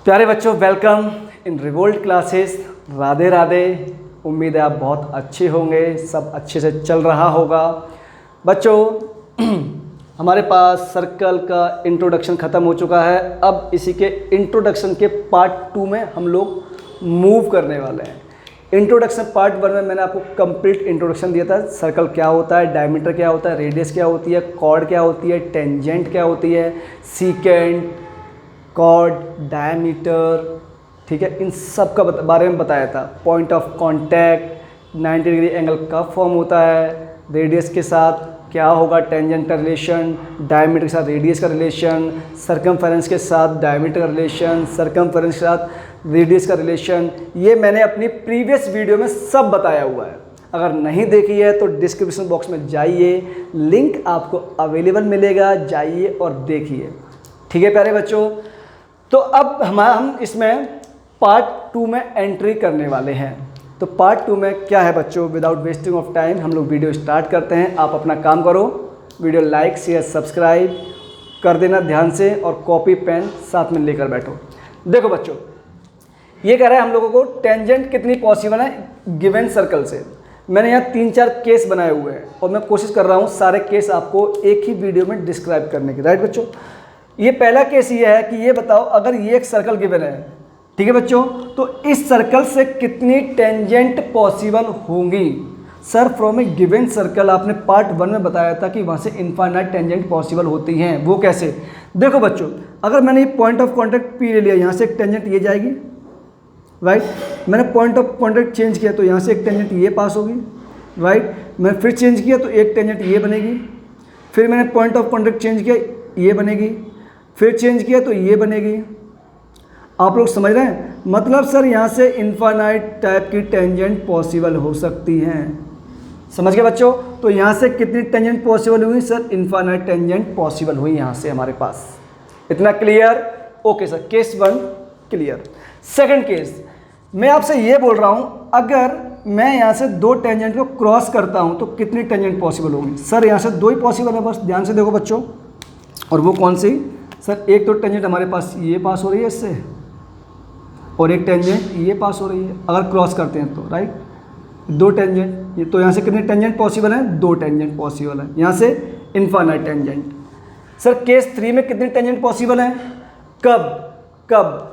प्यारे बच्चों, welcome in revolt classes. Radhe Radhe. उम्मीद है आप बहुत अच्छे होंगे, सब अच्छे से चल रहा होगा। बच्चों हमारे पास सर्कल का इंट्रोडक्शन ख़त्म हो चुका है। अब इसी के इंट्रोडक्शन के पार्ट 2 में हम लोग मूव करने वाले हैं। इंट्रोडक्शन पार्ट 1 में मैंने आपको कंप्लीट इंट्रोडक्शन दिया था। सर्कल क्या होता है, डायमीटर क्या होता है, रेडियस क्या होती है, कॉर्ड क्या होती है, टेंजेंट क्या होती है, सीकेंट, कॉर्ड, डायमीटर, ठीक है, इन सब का बारे में बताया था। Point of contact, 90 degree angle कब फॉर्म होता है, रेडियस के साथ क्या होगा, टेंजेंट का रिलेशन, डायमीटर के साथ रेडियस का रिलेशन, सर्कमफेरेंस के साथ डायमीटर का रिलेशन, सर्कमफेरेंस के साथ रेडियस का रिलेशन, ये मैंने अपनी प्रीवियस वीडियो में सब बताया हुआ है। अगर नहीं देखी है तो डिस्क्रिप्शन बॉक्स में जाइए, लिंक आपको अवेलेबल मिलेगा, जाइए और देखिए। ठीक है प्यारे बच्चों, तो अब हम इसमें पार्ट 2 में एंट्री करने वाले हैं। तो पार्ट 2 में क्या है बच्चों, विदाउट वेस्टिंग ऑफ टाइम हम लोग वीडियो स्टार्ट करते हैं। आप अपना काम करो, वीडियो लाइक शेयर सब्सक्राइब कर देना ध्यान से, और कॉपी पेन साथ में लेकर बैठो। देखो बच्चों, ये कह रहा है हम लोगों को टेंजेंट कितनी पॉसिबल है गिवन सर्कल से। मैंने यहाँ 3-4 केस बनाए हुए हैं और मैं कोशिश कर रहा हूँ सारे केस आपको एक ही वीडियो में डिस्क्राइब करने की। राइट बच्चों, ये पहला केस ये है कि ये बताओ, अगर ये एक सर्कल गिवन है, ठीक है बच्चों, तो इस सर्कल से कितनी टेंजेंट पॉसिबल होंगी। Sir from A given circle आपने पार्ट 1 में बताया था कि वहाँ से इनफाइनाइट टेंजेंट पॉसिबल होती हैं। वो कैसे? देखो बच्चों, अगर मैंने ये पॉइंट ऑफ कॉन्टैक्ट पी ले लिया, यहाँ से एक टेंजेंट ये जाएगी, राइट। मैंने पॉइंट ऑफ कॉन्टैक्ट चेंज किया तो यहाँ से एक टेंजेंट ये पास होगी, राइट। मैंने फिर चेंज किया तो एक टेंजेंट ये बनेगी, फिर मैंने पॉइंट ऑफ कॉन्टैक्ट चेंज किया, ये बनेगी, फिर चेंज किया तो ये बनेगी। आप लोग समझ रहे हैं? मतलब सर यहाँ से इनफाइनाइट टाइप की टेंजेंट पॉसिबल हो सकती हैं। समझ गए बच्चों? तो यहाँ से कितनी टेंजेंट पॉसिबल हुई सर? इनफाइनाइट टेंजेंट पॉसिबल हुई यहाँ से हमारे पास। इतना clear? Okay sir, case 1 clear. Second case, मैं आपसे ये बोल रहा हूँ, अगर मैं यहाँ से 2 टेंजेंट को क्रॉस करता हूँ तो कितनी टेंजेंट पॉसिबल होगी? सर यहाँ से 2 ही पॉसिबल है, बस ध्यान से देखो बच्चों। और वो कौन सी? सर एक तो टेंजेंट हमारे पास ये पास हो रही है इससे, और एक टेंजेंट ये पास हो रही है, अगर क्रॉस करते हैं तो, राइट। 2 टेंजेंट, ये तो यहाँ से कितनी टेंजेंट पॉसिबल है? 2 टेंजेंट पॉसिबल है, यहाँ से इनफाइनाइट टेंजेंट। सर केस 3 में कितनी टेंजेंट पॉसिबल है? कब?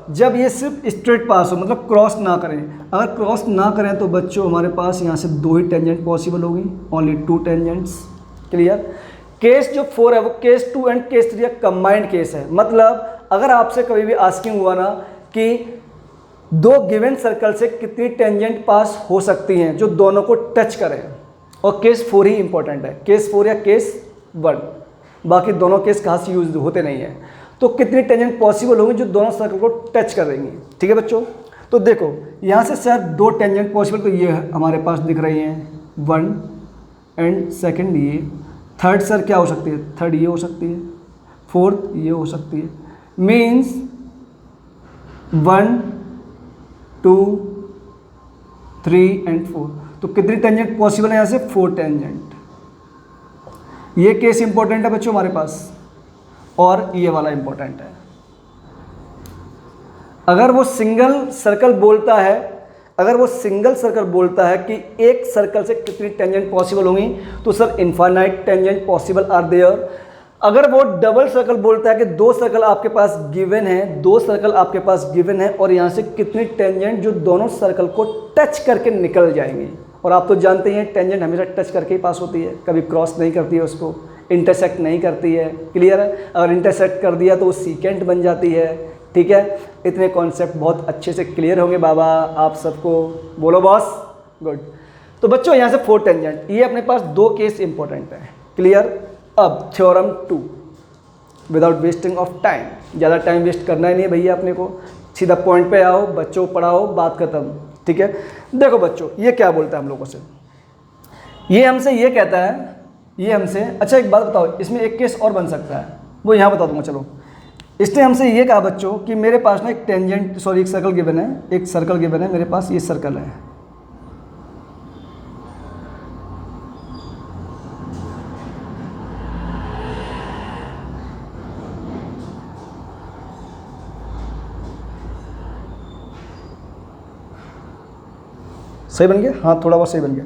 जब ये सिर्फ स्ट्रेट पास हो, मतलब क्रॉस ना करें। अगर क्रॉस ना करें तो बच्चों हमारे पास यहाँ से 2 ही टेंजेंट पॉसिबल होगी, ओनली 2 टेंजेंट्स। क्लियर? केस जो 4 है वो केस 2 एंड केस 3 का कंबाइंड केस है। मतलब अगर आपसे कभी भी आस्किंग हुआ ना कि 2 गिवन सर्कल से कितनी टेंजेंट पास हो सकती हैं जो दोनों को टच करें, और केस 4 ही इंपॉर्टेंट है, केस 4 या केस 1, बाकी दोनों केस खास यूज होते नहीं हैं। तो कितनी टेंजेंट पॉसिबल होंगी जो दोनों सर्कल को टच कर देंगी। ठीक है बच्चों, तो देखो यहाँ से सर 2 टेंजेंट पॉसिबल तो ये हमारे पास दिख रही हैं, 1 एंड सेकंड ये। थर्ड सर क्या हो सकती है? थर्ड ये हो सकती है, फोर्थ ये हो सकती है। Means 1 2 3 and 4। तो कितनी टेंजेंट पॉसिबल है यहाँ से? 4 टेंजेंट। ये केस इंपॉर्टेंट है बच्चों हमारे पास, और ये वाला इंपॉर्टेंट है। अगर वो सिंगल सर्कल बोलता है, अगर वो सिंगल सर्कल बोलता है कि एक सर्कल से कितनी टेंजेंट पॉसिबल होंगी, तो sir infinite tangent possible are there. अगर वो डबल सर्कल बोलता है कि 2 सर्कल आपके पास गिवन है, 2 सर्कल आपके पास गिवन है, और यहाँ से कितनी टेंजेंट जो दोनों सर्कल को टच करके निकल जाएंगी। और आप तो जानते हैं टेंजेंट हमेशा टच करके ही पास होती है, कभी क्रॉस नहीं करती है, उसको इंटरसेक्ट नहीं करती है। क्लियर है? अगर इंटरसेक्ट कर दिया तो वो सीकेंट बन जाती है। ठीक है, इतने कॉन्सेप्ट बहुत अच्छे से क्लियर होंगे बाबा आप सबको। बोलो बॉस, गुड। तो बच्चों यहाँ से 4 टेंजेंट, ये अपने पास 2 केस इंपॉर्टेंट है। क्लियर? अब theorem 2, without wasting of time, ज़्यादा टाइम वेस्ट करना ही नहीं है भैया अपने को, सीधा पॉइंट पे आओ, बच्चों पढ़ाओ, बात खत्म। ठीक है, देखो बच्चों ये क्या बोलता है हम लोगों से, ये हमसे ये कहता है, ये हमसे, अच्छा एक बात बताओ, इसमें एक केस और बन सकता है, वो यहाँ बता दूंगा। चलो, इसने हमसे ये कहा बच्चों कि मेरे पास ना एक टेंजेंट, सॉरी एक सर्कल गिवन है, एक सर्कल गिवन है मेरे पास, ये सर्कल है, सही बन गया, हाँ थोड़ा बहुत सही बन गया।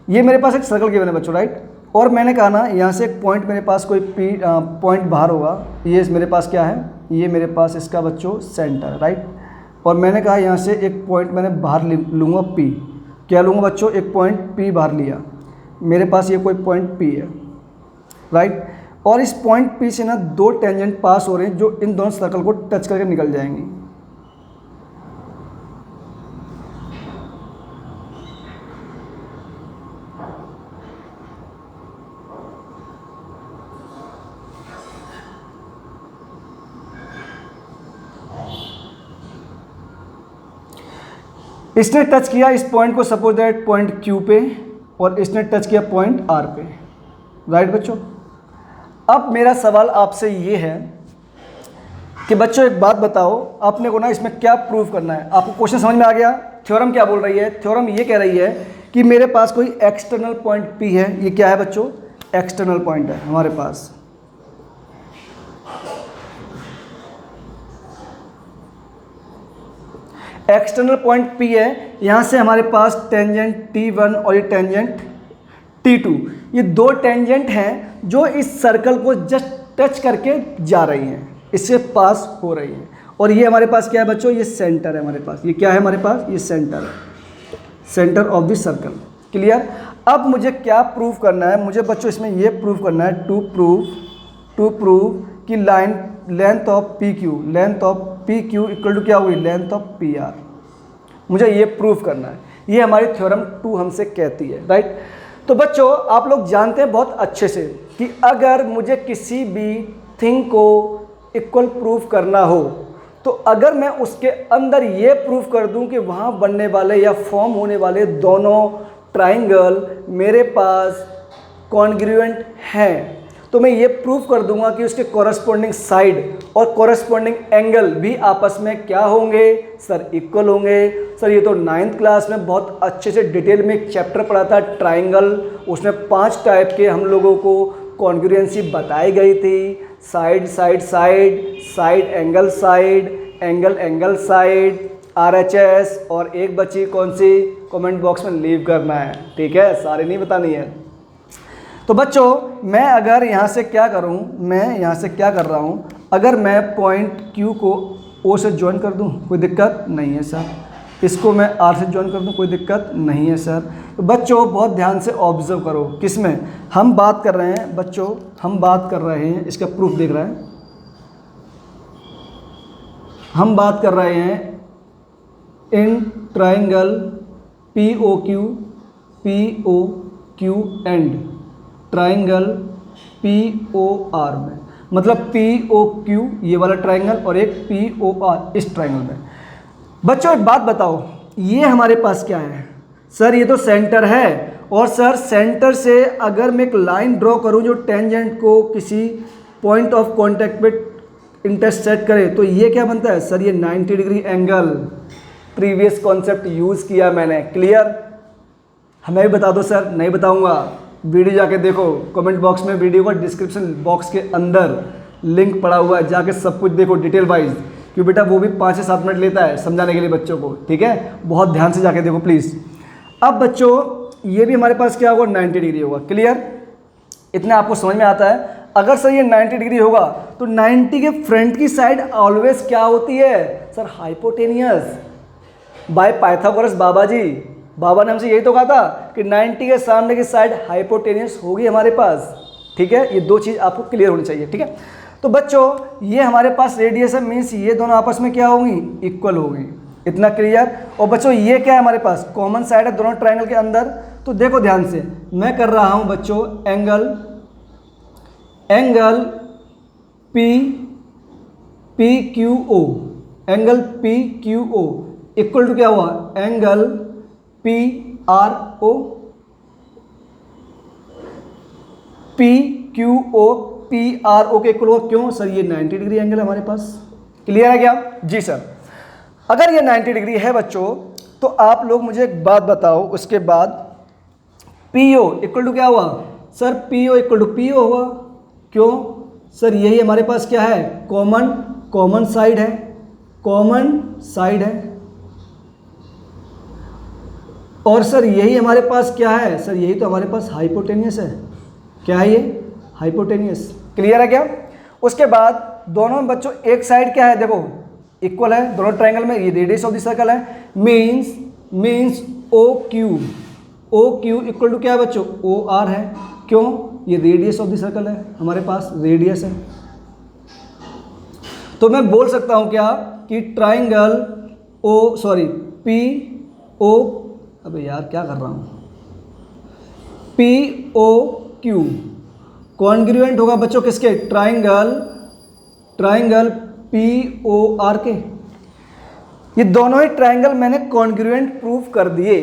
ये मेरे पास एक सर्कल गिवन है बच्चों, राइट। और मैंने कहा ना यहाँ से एक पॉइंट मेरे पास कोई पॉइंट बाहर होगा, ये मेरे पास क्या है, ये मेरे पास इसका बच्चों सेंटर, राइट। और मैंने कहा यहाँ से एक पॉइंट मैंने बाहर लूँगा P, क्या लूँगा बच्चों, एक पॉइंट P बाहर लिया, मेरे पास ये कोई पॉइंट P है, राइट। और इस पॉइंट P से ना दो टेंजेंट पास हो रहे हैं जो इन दोनों सर्कल को टच करके निकल जाएंगी। इसने टच किया इस पॉइंट को, सपोज दैट पॉइंट Q पे, और इसने टच किया पॉइंट R पे, राइट बच्चों। अब मेरा सवाल आपसे ये है कि बच्चों एक बात बताओ, आपने को ना इसमें क्या प्रूव करना है। आपको क्वेश्चन समझ में आ गया? थ्योरम क्या बोल रही है? थ्योरम ये कह रही है कि मेरे पास कोई एक्सटर्नल पॉइंट P है, ये क्या है बच्चों, एक्सटर्नल पॉइंट है हमारे पास। एक्सटर्नल पॉइंट P है, यहाँ से हमारे पास टेंजेंट T1 और ये टेंजेंट T2, ये दो टेंजेंट हैं जो इस सर्कल को जस्ट टच करके जा रही हैं, इससे पास हो रही हैं। और ये हमारे पास क्या है बच्चों, ये सेंटर है हमारे पास, ये क्या है हमारे पास, ये सेंटर है, centre of this circle. Clear? अब मुझे क्या प्रूव करना है, मुझे बच्चों इसमें ये प्रूव करना है, टू प्रूव कि length of P Q equal to क्या हुई, लेंथ ऑफ पी आर। मुझे ये प्रूव करना है, ये हमारी थ्योरम 2 हमसे कहती है, राइट। तो बच्चों आप लोग जानते हैं बहुत अच्छे से कि अगर मुझे किसी भी थिंग को इक्वल प्रूव करना हो, तो अगर मैं उसके अंदर ये प्रूव कर दूं कि वहाँ बनने वाले या फॉर्म होने वाले दोनों ट्राइंगल मेरे पास कॉन्ग्रुएंट हैं, तो मैं ये प्रूव कर दूंगा कि उसके कॉरस्पॉन्डिंग साइड और कॉरस्पॉन्डिंग एंगल भी आपस में क्या होंगे सर, इक्वल होंगे। सर ये तो 9th क्लास में बहुत अच्छे से डिटेल में एक चैप्टर पढ़ा था ट्राइंगल, उसमें 5 टाइप के हम लोगों को कॉन्ग्रुएंसी बताई गई थी, side side side, side angle side, angle angle side, RHS, और एक बची कौन सी, कमेंट बॉक्स में लीव करना है, ठीक है, सारे नहीं बतानी है। तो बच्चों मैं अगर यहाँ से क्या करूँ, मैं यहाँ से क्या कर रहा हूँ, अगर मैं पॉइंट Q को O से ज्वाइन कर दूँ कोई दिक्कत नहीं है सर, इसको मैं R से ज्वाइन कर दूँ कोई दिक्कत नहीं है सर। तो बच्चों बहुत ध्यान से ऑब्जर्व करो, किसमें हम बात कर रहे हैं बच्चों, हम बात कर रहे हैं, इसका प्रूफ देख रहे हैं, हम बात कर रहे हैं in triangle POQ and triangle POR में, मतलब POQ ये वाला ट्राइंगल और एक POR इस ट्राइंगल में। बच्चों एक बात बताओ, ये हमारे पास क्या है सर, ये तो सेंटर है, और सर सेंटर से अगर मैं एक लाइन ड्रॉ करूं जो टेंजेंट को किसी पॉइंट ऑफ कांटेक्ट पे इंटरसेक्ट करे, तो ये क्या बनता है सर, ये 90 degree angle. Previous concept use किया मैंने, क्लियर? हमें भी बता दो सर, नहीं बताऊंगा, वीडियो जाके देखो, कमेंट बॉक्स में वीडियो का डिस्क्रिप्शन बॉक्स के अंदर लिंक पड़ा हुआ है, जाके सब कुछ देखो डिटेल वाइज, क्योंकि बेटा वो भी 5 से 7 मिनट लेता है समझाने के लिए बच्चों को, ठीक है, बहुत ध्यान से जाके देखो प्लीज़। अब बच्चों ये भी हमारे पास क्या होगा, 90 डिग्री होगा, क्लियर? इतना आपको समझ में आता है? अगर सर ये 90 डिग्री होगा तो 90 के फ्रंट की साइड ऑलवेज क्या होती है सर, हाइपोटेनियस, बाय पाइथागोरस बाबा जी, बाबा ने हमसे यही तो कहा था कि 90 के सामने की साइड हाइपोटेनियस होगी हमारे पास, ठीक है। ये दो चीज़ आपको क्लियर होनी चाहिए, ठीक है। तो बच्चों ये हमारे पास रेडियस है, मीन्स ये दोनों आपस में क्या होंगी, इक्वल होगी, इतना क्लियर। और बच्चों ये क्या है हमारे पास, कॉमन साइड है दोनों ट्राइंगल के अंदर। तो देखो ध्यान से, मैं कर रहा हूँ बच्चों angle PQO, angle PQO equal to क्या हुआ, एंगल PRO, PRO के इक्वल हुआ, क्यों सर, ये 90 डिग्री एंगल है हमारे पास, क्लियर है क्या जी सर? अगर ये 90 डिग्री है बच्चों, तो आप लोग मुझे एक बात बताओ, उसके बाद PO इक्वल टू क्या हुआ sir, PO equal to PO हुआ, क्यों सर, यही हमारे पास क्या है, कॉमन साइड है, कॉमन साइड है। और सर यही हमारे पास क्या है? सर यही तो हमारे पास हाइपोटेनियस है। क्या है ये? हाइपोटेनियस। क्लियर है क्या? उसके बाद दोनों बच्चों एक साइड क्या है, देखो इक्वल है दोनों ट्रायंगल में, ये रेडियस ऑफ द सर्कल है, means O Q equal to क्या है बच्चों? ओ आर है। क्यों? ये रेडियस ऑफ द सर्कल है, हमारे पास रेडियस है। तो मैं बोल सकता हूं क्या कि ट्राइंगल पी ओ, अबे यार क्या कर रहा हूं, पी ओ क्यू कॉन्ग्रुएंट होगा बच्चों किसके? ट्राइंगल पी ओ आर के। ये दोनों ही ट्राइंगल मैंने कॉन्ग्रुएंट प्रूफ कर दिए।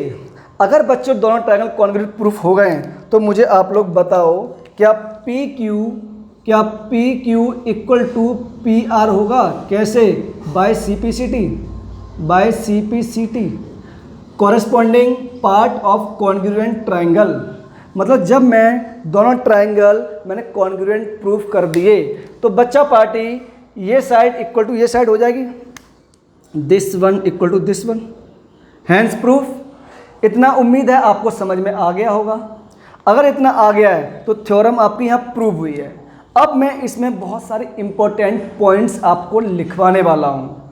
अगर बच्चों दोनों ट्राइंगल कॉन्ग्रुएंट प्रूफ हो गए तो मुझे आप लोग बताओ क्या P Q equal to P R होगा? कैसे? By CPCT corresponding part of congruent triangle. मतलब जब मैं दोनों ट्राइंगल मैंने कॉन्ग्रुएंट प्रूफ कर दिए तो बच्चा पार्टी ये साइड इक्वल टू ये साइड हो जाएगी, this one equal to this one, hence proof. इतना उम्मीद है आपको समझ में आ गया होगा। अगर इतना आ गया है तो थ्योरम आपकी यहाँ प्रूव हुई है। अब मैं इसमें बहुत सारे इंपॉर्टेंट पॉइंट्स आपको लिखवाने वाला हूँ,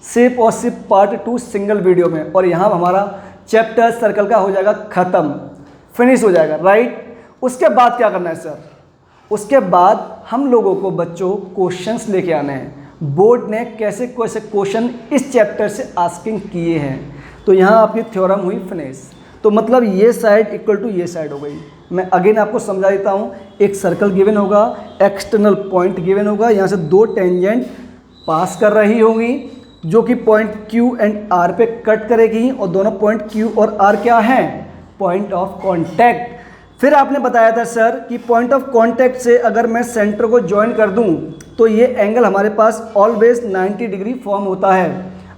सिर्फ और सिर्फ पार्ट 2 सिंगल वीडियो में, और यहाँ हमारा चैप्टर सर्कल का हो जाएगा ख़त्म, फिनिश हो जाएगा, राइट। उसके बाद क्या करना है सर? उसके बाद हम लोगों को बच्चों क्वेश्चंस लेके आने हैं। बोर्ड ने कैसे कैसे क्वेश्चन इस चैप्टर से आस्किंग किए हैं। तो यहाँ आपकी थ्योरम हुई फिनिश। तो मतलब ये साइड इक्वल टू ये साइड हो गई। मैं अगेन आपको समझा देता हूँ। एक सर्कल गिवन होगा, एक्सटर्नल पॉइंट गिवन होगा, यहाँ से दो टेंजेंट पास कर रही होंगी जो कि पॉइंट Q एंड R पे कट करेगी, और दोनों पॉइंट Q और R क्या हैं? Point of contact. फिर आपने बताया था सर कि पॉइंट ऑफ कॉन्टैक्ट से अगर मैं सेंटर को ज्वाइन कर दूं तो ये एंगल हमारे पास ऑलवेज 90 डिग्री फॉर्म होता है।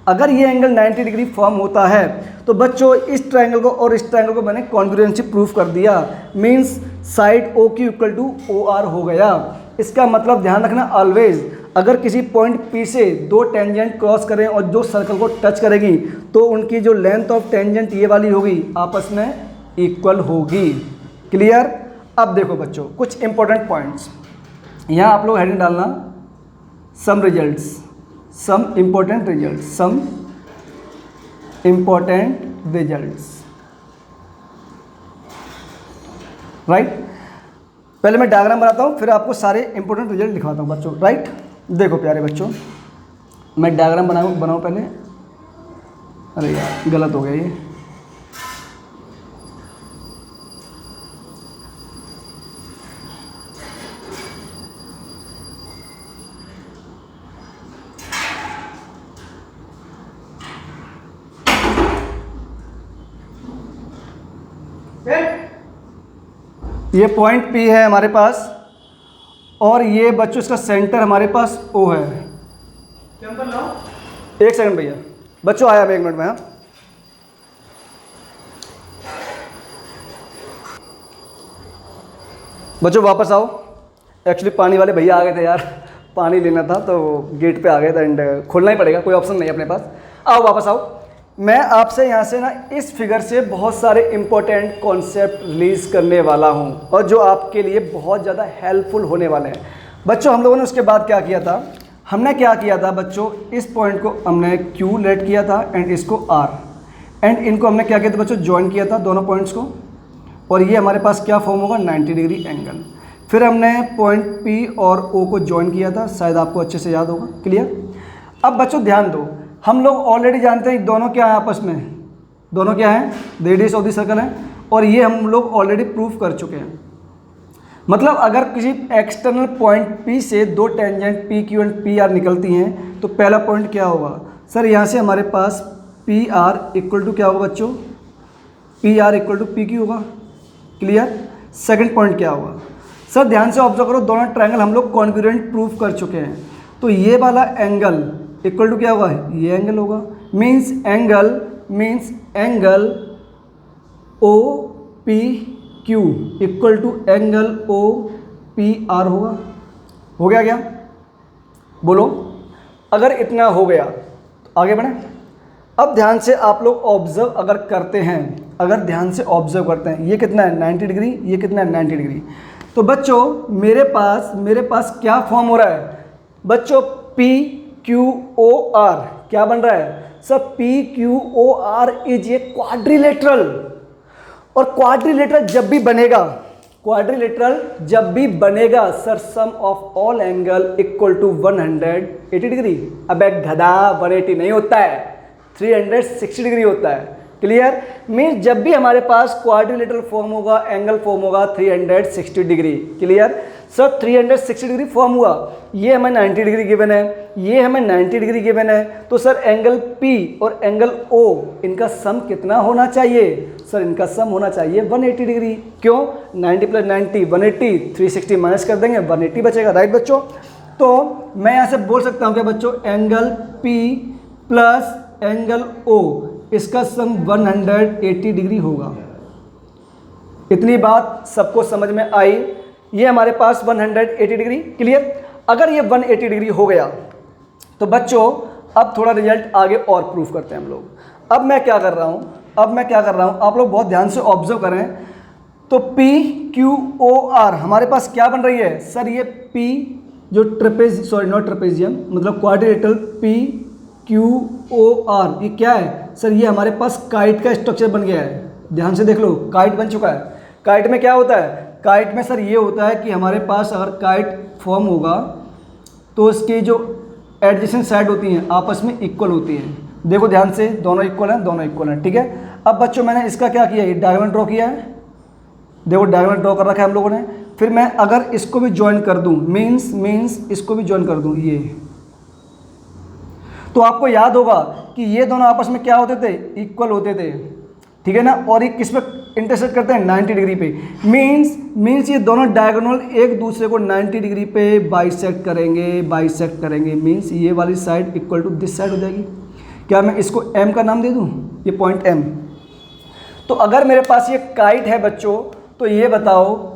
अगर ये एंगल 90 डिग्री फॉर्म होता है तो बच्चों इस ट्रायंगल को और इस ट्रायंगल को मैंने कॉन्ग्रुएंसी प्रूफ कर दिया, means side OQ equal to OR हो गया। इसका मतलब ध्यान रखना ऑलवेज, अगर किसी पॉइंट P से दो टेंजेंट क्रॉस करें और जो सर्कल को टच करेगी तो उनकी जो लेंथ ऑफ टेंजेंट ये वाली होगी, आपस में इक्वल होगी। क्लियर? अब देखो बच्चों कुछ इंपॉर्टेंट पॉइंट्स, यहाँ आप लोग हेडिंग डालना सम इम्पोर्टेंट रिजल्ट्स, राइट। पहले मैं डायग्राम बनाता हूँ फिर आपको सारे इंपॉर्टेंट रिजल्ट दिखाता हूँ बच्चों, राइट। देखो प्यारे बच्चों, मैं डायग्राम बनाऊँ पहले। अरे यार गलत हो गया ये। ये पॉइंट P है हमारे पास, और ये बच्चों इसका सेंटर हमारे पास O है। एक सेकंड भैया, बच्चों आया मैं 1 मिनट में। हाँ बच्चों वापस आओ। एक्चुअली पानी वाले भैया आ गए थे यार, पानी लेना था तो गेट पे आ गए थे एंड खोलना ही पड़ेगा, कोई ऑप्शन नहीं है अपने पास। आओ वापस आओ। मैं आपसे यहाँ से ना इस फिगर से बहुत सारे इंपॉर्टेंट कॉन्सेप्ट रिलीज करने वाला हूँ और जो आपके लिए बहुत ज़्यादा हेल्पफुल होने वाले हैं। बच्चों हम लोगों ने उसके बाद क्या किया था? हमने क्या किया था बच्चों, इस पॉइंट को हमने Q लेट किया था एंड इसको R, एंड इनको हमने क्या किया था बच्चों? ज्वाइन किया था दोनों पॉइंट्स को, और ये हमारे पास क्या फॉर्म होगा? 90 डिग्री एंगल। फिर हमने पॉइंट P और O को ज्वाइन किया था, शायद आपको अच्छे से याद होगा। क्लियर? अब बच्चों ध्यान दो, हम लोग ऑलरेडी जानते हैं दोनों क्या है आपस में, दोनों क्या है? रेडियस ऑफ द सर्कल है, और ये हम लोग ऑलरेडी प्रूफ कर चुके हैं। मतलब अगर किसी एक्सटर्नल पॉइंट P से दो टेंजेंट PQ एंड PR निकलती हैं तो पहला पॉइंट क्या होगा सर? यहाँ से हमारे पास PR इक्वल टू क्या होगा बच्चों? PR इक्वल टू PQ होगा। क्लियर? सेकंड पॉइंट क्या होगा सर? ध्यान से ऑब्जर्व करो, दोनों ट्रायंगल हम लोग कॉन्ग्रुएंट प्रूफ कर चुके हैं, तो ये वाला एंगल इक्वल टू क्या होगा? ये एंगल होगा। Means angle OPQ equal to angle OPR होगा। हो गया क्या? बोलो। अगर इतना हो गया तो आगे बढ़े। अब ध्यान से आप लोग ऑब्जर्व अगर करते हैं, अगर ध्यान से ऑब्जर्व करते हैं, ये कितना है 90 डिग्री, ये कितना है 90 डिग्री। तो बच्चों मेरे पास क्या फॉर्म हो रहा है बच्चों, पी क्यू ओ आर क्या बन रहा है sir, P Q O R is a quadrilateral. और क्वाड्रिलेटरल जब भी बनेगा sir, sum of all angle equal to 180 degree. अब एक गधा 180 नहीं होता है, 360 डिग्री होता है। क्लियर? मीन जब भी हमारे पास क्वाड्रिलेटरल फॉर्म होगा, एंगल फॉर्म होगा 360 degree. Clear sir? 360 degree form हुआ, ये हमें 90 डिग्री गिवन है, ये हमें 90 डिग्री गिवन है। तो सर एंगल P और एंगल O इनका सम कितना होना चाहिए सर? इनका सम होना चाहिए 180 डिग्री। क्यों? 90 प्लस 90 180, 360 माइनस कर देंगे 180 बचेगा। राइट बच्चों? तो मैं यहाँ से बोल सकता हूँ क्या बच्चों, angle P plus angle O इसका सम 180 डिग्री होगा। इतनी बात सबको समझ में आई? ये हमारे पास 180 डिग्री। क्लियर? अगर ये 180 डिग्री हो गया तो बच्चों अब थोड़ा रिजल्ट आगे और प्रूफ करते हैं हम लोग। अब मैं क्या कर रहा हूँ, आप लोग बहुत ध्यान से ऑब्जर्व करें। तो P Q O R हमारे पास क्या बन रही है सर, ये P जो ट्रेपेजियम मतलब quadrilateral P Q O R ये क्या है सर, ये हमारे पास काइट का स्ट्रक्चर बन गया है। ध्यान से देख लो, काइट बन चुका है। काइट में क्या होता है, काइट में सर ये होता है कि हमारे पास अगर काइट फॉर्म होगा तो इसकी जो एडजेसेंट साइड होती हैं आपस में इक्वल होती हैं। देखो ध्यान से, दोनों इक्वल हैं। ठीक है? अब बच्चों मैंने इसका क्या किया, ये डायगोनल ड्रॉ किया है। देखो डायगोनल ड्रॉ कर रखा है हम लोगों ने। फिर मैं अगर इसको भी ज्वाइन कर दूं, मीन्स इसको भी ज्वाइन कर दूं ये, तो आपको याद होगा कि ये दोनों आपस में क्या होते थे, इक्वल होते थे। ठीक है ना? और ये किस पे इंटरसेक्ट करते हैं, 90 डिग्री पे। मीन्स ये दोनों डायगोनल एक दूसरे को 90 डिग्री पे बाइसेक्ट करेंगे। मीन्स ये वाली side equal to this side हो जाएगी। क्या मैं इसको M का नाम दे दूं, ये पॉइंट M। तो अगर मेरे पास ये काइट है बच्चों, तो ये बताओ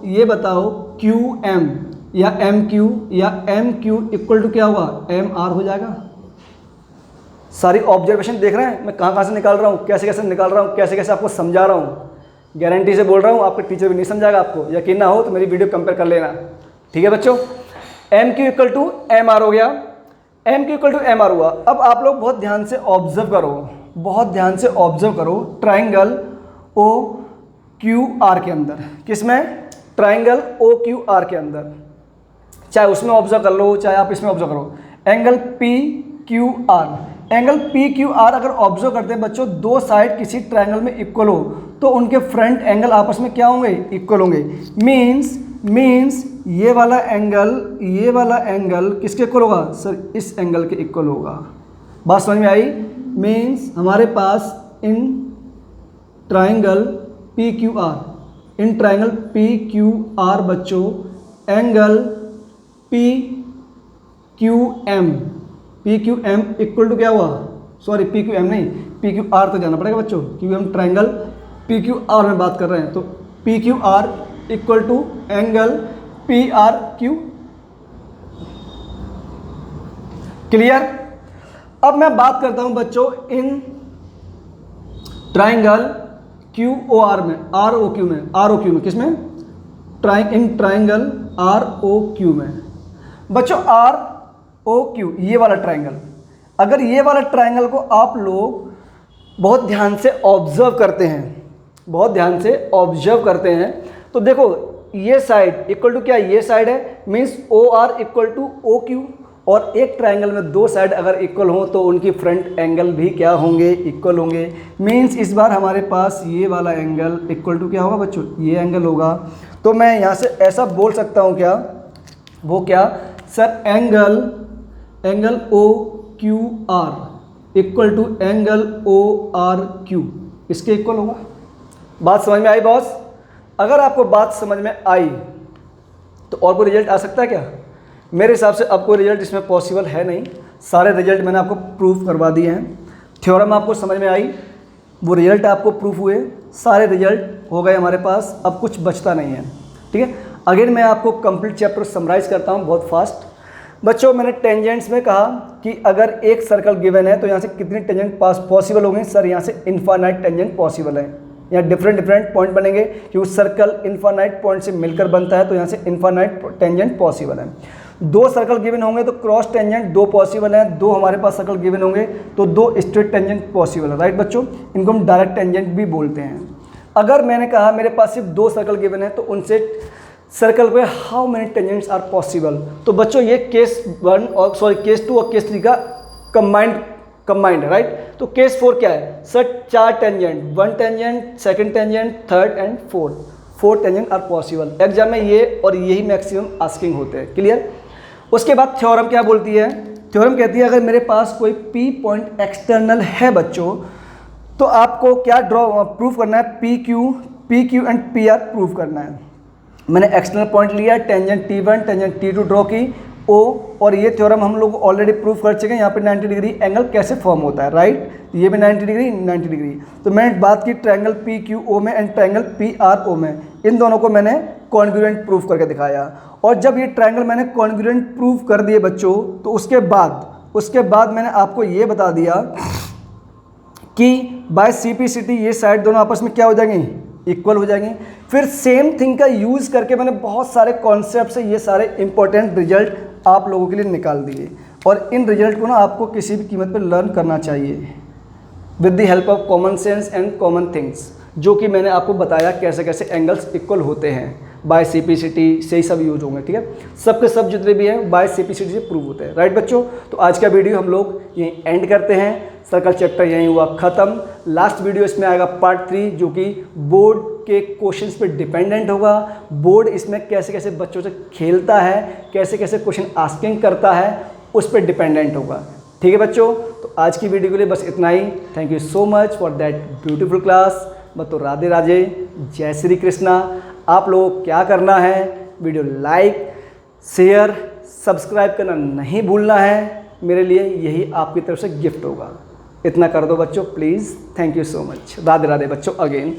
QM या MQ या MQ इक्वल टू क्या हुआ, MR हो जाएगा। सारी ऑब्जर्वेशन देख रहे हैं मैं कहाँ से निकाल रहा हूँ, कैसे निकाल रहा हूँ, कैसे आपको समझा रहा हूँ। गारंटी से बोल रहा हूँ, आपके टीचर भी नहीं समझाएगा। आपको यकीन ना हो तो मेरी वीडियो कंपेयर कर लेना। ठीक है बच्चों? MQ इक्वल टू MR हो गया, MQ इक्वल टू MR हुआ। अब आप लोग बहुत ध्यान से ऑब्जर्व करो, ट्राइंगल OQR के अंदर। किसमें? ट्राइंगल OQR के अंदर, चाहे उसमें ऑब्जर्व कर लो चाहे आप इसमें ऑब्जर्व करो। एंगल PQR, एंगल PQR अगर ऑब्जर्व करते हैं बच्चों, दो साइड किसी ट्रायंगल में इक्वल हो तो उनके फ्रंट एंगल आपस में क्या होंगे, इक्वल होंगे। मीन्स ये वाला एंगल किसके इक्वल होगा सर, इस एंगल के इक्वल होगा। बात समझ में आई? मीन्स हमारे पास इन ट्रायंगल PQR बच्चों एंगल PQM इक्वल टू क्या हुआ, सॉरी PQM नहीं, PQR तो जाना पड़ेगा बच्चों, क्योंकि हम ट्रायंगल PQR में बात कर रहे हैं। तो PQR equal to angle PRQ। Clear? अब मैं बात करता हूं बच्चों इन ट्रायंगल QOR में, ROQ में, किसमें, इन ट्रायंगल ROQ में बच्चों। ROQ ये वाला ट्रायंगल, अगर ये वाला ट्रायंगल को आप लोग बहुत ध्यान से ऑब्जर्व करते हैं, तो देखो ये साइड इक्वल टू क्या, ये साइड है, means OR equal to OQ। और एक ट्रायंगल में दो साइड अगर इक्वल हो तो उनकी फ्रंट एंगल भी क्या होंगे, इक्वल होंगे। मीन्स इस बार हमारे पास ये वाला एंगल इक्वल टू क्या होगा बच्चों, ये एंगल होगा। तो मैं यहाँ से ऐसा बोल सकता हूँ क्या, वो क्या sir, angle OQR equal to angle ORQ, इसके इक्वल होगा। बात समझ में आई बॉस? अगर आपको बात समझ में आई तो और कोई रिजल्ट आ सकता है क्या? मेरे हिसाब से अब कोई रिजल्ट इसमें पॉसिबल है नहीं। सारे रिजल्ट मैंने आपको प्रूफ करवा दिए हैं। थ्योरम आपको समझ में आई, वो रिजल्ट आपको प्रूफ हुए, सारे रिजल्ट हो गए हमारे पास, अब कुछ बचता नहीं है। ठीक है? अगेन मैं आपको कंप्लीट चैप्टर समराइज़ करता हूँ बहुत फास्ट। बच्चों मैंने टेंजेंट्स में कहा कि अगर एक सर्कल गिवन है तो यहाँ से कितनी टेंजेंट पास पॉसिबल होंगे सर, यहाँ से इनफाइनाइट टेंजेंट पॉसिबल है। यहाँ डिफरेंट डिफरेंट पॉइंट बनेंगे क्योंकि सर्कल इन्फानाइट पॉइंट से मिलकर बनता है, तो यहाँ से इन्फानाइट टेंजेंट पॉसिबल है। 2 सर्कल गिवन होंगे तो क्रॉस टेंजेंट 2 पॉसिबल है, 2 हमारे पास सर्कल गिवन होंगे तो 2 स्ट्रेट टेंजेंट पॉसिबल है, राइट बच्चों। इनको हम डायरेक्ट टेंजेंट भी बोलते हैं। अगर मैंने कहा मेरे पास सिर्फ 2 सर्कल गिवन है तो उनसे सर्कल पे how many tangents are possible, तो बच्चों ये केस 1 और केस 2 और केस 3 का कंबाइंड है, राइट। तो केस 4 क्या है sir, 4 tangent, 1 tangent, second tangent, third and fourth tangent are possible. Exam में ये और यही मैक्सिमम आस्किंग होते हैं, क्लियर। उसके बाद थ्योरम क्या बोलती है, थ्योरम कहती है अगर मेरे पास कोई P पॉइंट एक्सटर्नल है बच्चों तो आपको क्या प्रूव करना है, P Q and P R prove करना है। मैंने एक्सटर्नल पॉइंट लिया, tangent T1 tangent T2 draw की O, और ये थ्योरम हम लोग ऑलरेडी प्रूव कर चुके हैं। यहाँ पे 90 डिग्री एंगल कैसे फॉर्म होता है, राइट। ये भी 90 डिग्री। तो मैंने बात की ट्रायंगल PQO में एंड ट्रायंगल PRO में, इन दोनों को मैंने कॉन्ग्रुएंट प्रूव करके दिखाया। और जब ये ट्रायंगल मैंने कॉन्ग्रुएंट प्रूव कर दिए बच्चों, तो उसके बाद मैंने आपको ये बता दिया कि बाय CP/CT ये साइड दोनों आपस में क्या हो जाएंगी, इक्वल हो जाएंगी। फिर सेम थिंग का यूज़ करके मैंने बहुत सारे कॉन्सेप्ट से ये सारे इंपॉर्टेंट रिजल्ट आप लोगों के लिए निकाल दिए, और इन रिजल्ट को ना आपको किसी भी कीमत पर लर्न करना चाहिए with the help of common sense and common things, जो कि मैंने आपको बताया कैसे कैसे एंगल्स इक्वल होते हैं बाय CP/CT से ही सब यूज होंगे, ठीक है। सबके सब जितने भी हैं बाय CP/CT से प्रूव होते हैं, राइट बच्चों। तो आज का वीडियो हम लोग यहीं एंड करते हैं, सर्कल चैप्टर यहीं हुआ ख़त्म। लास्ट वीडियो इसमें आएगा पार्ट 3, जो कि बोर्ड के क्वेश्चंस पे डिपेंडेंट होगा। बोर्ड इसमें कैसे कैसे बच्चों से खेलता है, कैसे कैसे क्वेश्चन आस्किंग करता है, उस पर डिपेंडेंट होगा, ठीक है बच्चों। तो आज की वीडियो के लिए बस इतना ही। Thank you so much for that beautiful class. तो राधे राधे, जय श्री कृष्णा। आप लोगों को क्या करना है, वीडियो लाइक, शेयर, सब्सक्राइब करना नहीं भूलना है। मेरे लिए यही आपकी तरफ से गिफ्ट होगा, इतना कर दो बच्चों please. Thank you so much. Radhe Radhe बच्चों अगेन।